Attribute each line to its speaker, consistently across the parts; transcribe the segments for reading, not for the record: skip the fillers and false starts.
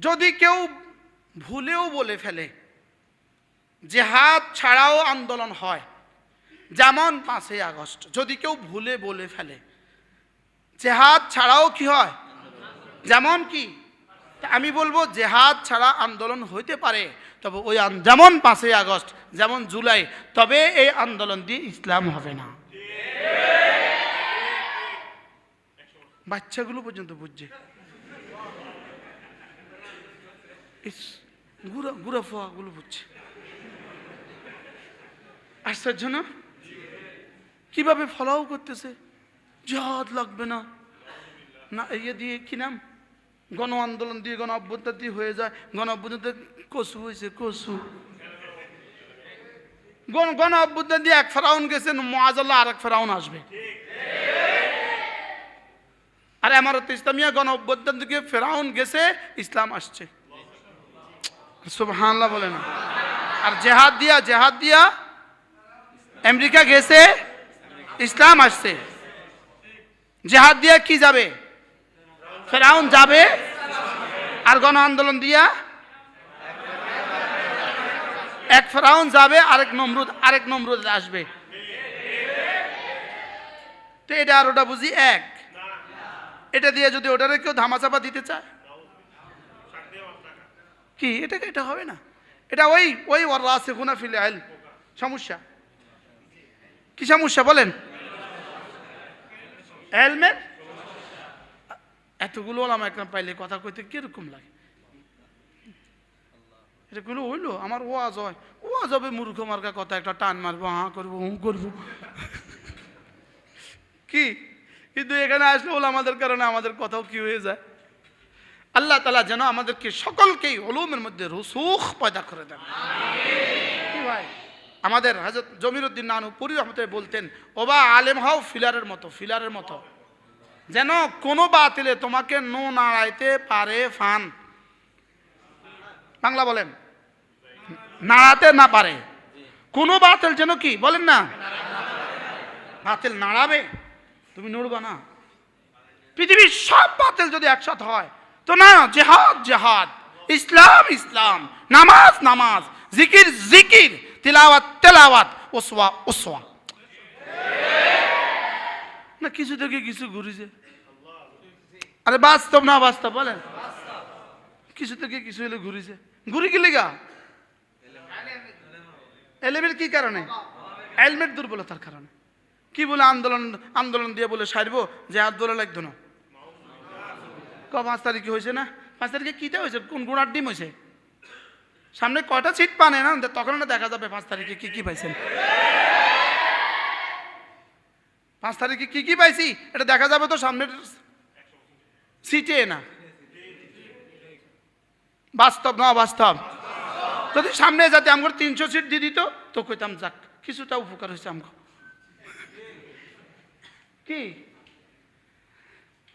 Speaker 1: যদি কেউ ভুলেও বলে ফেলে জিহাদ ছাড়াও আন্দোলন হয়, যেমন 5ই আগস্ট, যদি কেউ ভুলে বলে ফেলে জিহাদ ছাড়াও কি হয়, যেমন কি আমি বলবো জিহাদ ছাড়া আন্দোলন হইতে পারে, তবে ওই যেমন 5ই আগস্ট, যেমন জুলাই, তবে এই আন্দোলন দিয়ে ইসলাম হবে না। বাচ্চাগুলো পর্যন্ত বুঝছে, গুড়া ফোয়াগুলো বুঝছে। আশ্চর্য না? কিভাবে ফলাও করতেছে, জিহাদ লাগবে না, না ইয়ে দিয়ে কি নাম, গণ আন্দোলন দিয়ে, গণ অভ্যুত্থান দিয়ে হয়ে যায়, গণ অভ্যুত্থান কসু হয়েছে, কসু গণ অভ্যুত্থান দিয়ে এক ফেরাউন গেছে, মুআজ্জাল্লাহ আর এক ফেরাউন আসবে। আর আমারত ইসলামিয়া গণ অভ্যুত্থান থেকে ফেরাউন গেছে, ইসলাম আসছে। সুবহানাল্লাহ বলে না? আর জেহাদ দিয়া আমেরিকা গেছে, ইসলাম আসছে। জেহাদ দিয়া কি যাবে, ফেরাউন যাবে, আর গণ আন্দোলন দিয়া এক ফেরাউন যাবে, আরেক নমরুদ আসবে। তো এটা আর ওটা বুঝি এক, এটা দিয়ে যদি ওটারে কেউ ধামাচাপা দিতে চায় কি, এটা হবে না। এটা ওই ওয়ারাসিখুনা ফিল ইলম সমস্যা। কি সমস্যা বলেন? ইলমের এতগুলো ওলামা একরাম পাইলে কথা কইতে কিরকম লাগে। এটা কোনো হইলো আমার ওয়াজ হয়, ওয়াজ হবে মূর্খ মার্কা কথা, একটা টান মারবো, হাঁ করবো, হুঁ করবো কি। কিন্তু এখানে আসলে ওলামাদের কারণে আমাদের কথাও কি হয়ে যায়। আল্লাহ তাআলা যেন আমাদেরকে সকলকেই উলুমের মধ্যে রুসুখ পয়দা করে দেন। কি ভাই, আমাদের হযরত জমিরউদ্দিন নানুপুরি রহমতুল্লাহ বলতেন, ওবা আলেম হও ফিলারের মতো, যেন কোনো বাতিলে তোমাকে নো নাড়াইতে পারে ফান। বাংলা বলেন, নাড়াতে না পারে কোনো বাতিল, যেন কি বলেন না, বাতিল নাড়াবে, তুমি নড়বা না। পৃথিবীর সব বাতিল যদি একসাথে হয় তো না, জিহাদ, ইসলাম, নামাজ, জিকির, তেলাওয়াত, ওসওয়া না, কিছু থেকে কিছু ঘুরিছে। আরে বাস্তব না বাস্তব বলেন, কিছু থেকে কিছু হলে ঘুরিছে, ঘুরি কি লিগা? এলেমের কি কারণে? এলমের দুর্বলতার কারণে। কি বলে আন্দোলন দিয়ে বলে সারবো, যে হাত ধরে লাগতো না। 5 তারিখে হয়েছে না, 5 তারিখে কিটা হয়েছে, কোন গুড়ার ডিম হয়েছে, সামনে কয়টা সিট পানে না, তখন না দেখা যাবে 5 তারিখে কি পাইছেন। 5 তারিখে কি পাইছি এটা দেখা যাবে তো সামনের সিটে না। বাস্তব না বাস্তব? যদি সামনে যাতে আমার 300 সিট দিয়ে দিত তো কইতাম যাক কিছুটা উপকার হয়েছে আমগো। কি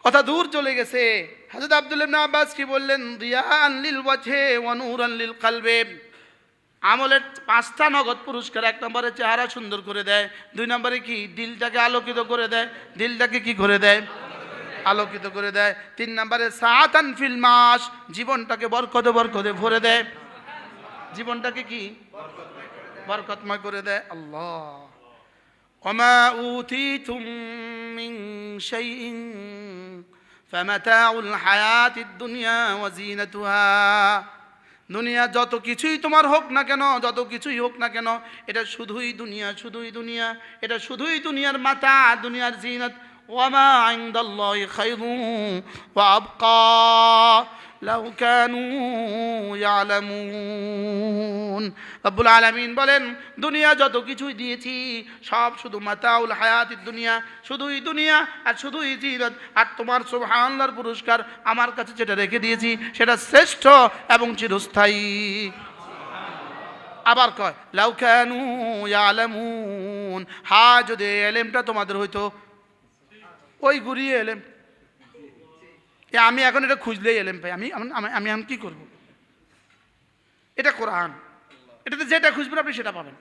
Speaker 1: কথা দূর চলে গেছে। হযরত আব্দুল্লাহ ইবনে আব্বাস কি বললেন, দিয়ান লিল ওয়াজহি ওয়া নূরান লিল কলবি। আমলের 5টা নগদ পুরস্কার। 1 নম্বরে চেহারা সুন্দর করে দেয়, 2 নম্বরে কি দিলটাকে আলোকিত করে দেয়, দিলটাকে কি করে দেয়, আলোকিত করে দেয়। 3 নম্বরে সাআতান ফিল মাস, জীবনটাকে বরকতে ভরে দেয়, জীবনটাকে কি বরকতময় করে দেয়। আল্লাহ, ওমা উতিতুম মিন শাইইন ফামাতাউল হায়াতিদ দুনিয়া ওয়া জিনাতুহা। দুনিয়া যত কিছুই তোমার হোক না কেন, যত কিছুই হোক না কেন, এটা শুধুই দুনিয়া, এটা শুধুই দুনিয়ার মাতা, দুনিয়ার জিনাত। ওয়ামা ইনদাল্লাহি খায়রুন ওয়া আবকা লাউ কানু ইয়ালামুন। রব্বুল আলামিন বলেন, দুনিয়া যত কিছুই দিয়েছি সব শুধু মাতাউল হায়াতিদ দুনিয়া, শুধুই দুনিয়া আর শুধুই জিনাত। আর তোমার সুবহানাল্লাহর পুরস্কার আমার কাছে যেটা রেখে দিয়েছি সেটা শ্রেষ্ঠ এবং চিরস্থায়ী। আবার কয় লাউ কানু ইয়ালামুন, যদি এলেমটা তোমাদের হইতো, ওই ঘুরিয়ে এলেম। আমি এখন এটা খুঁজলেই এলেম পাই, আমি কি করব? এটা কোরআন, এটাতে যেটা খুঁজবেন আপনি সেটা পাবেন।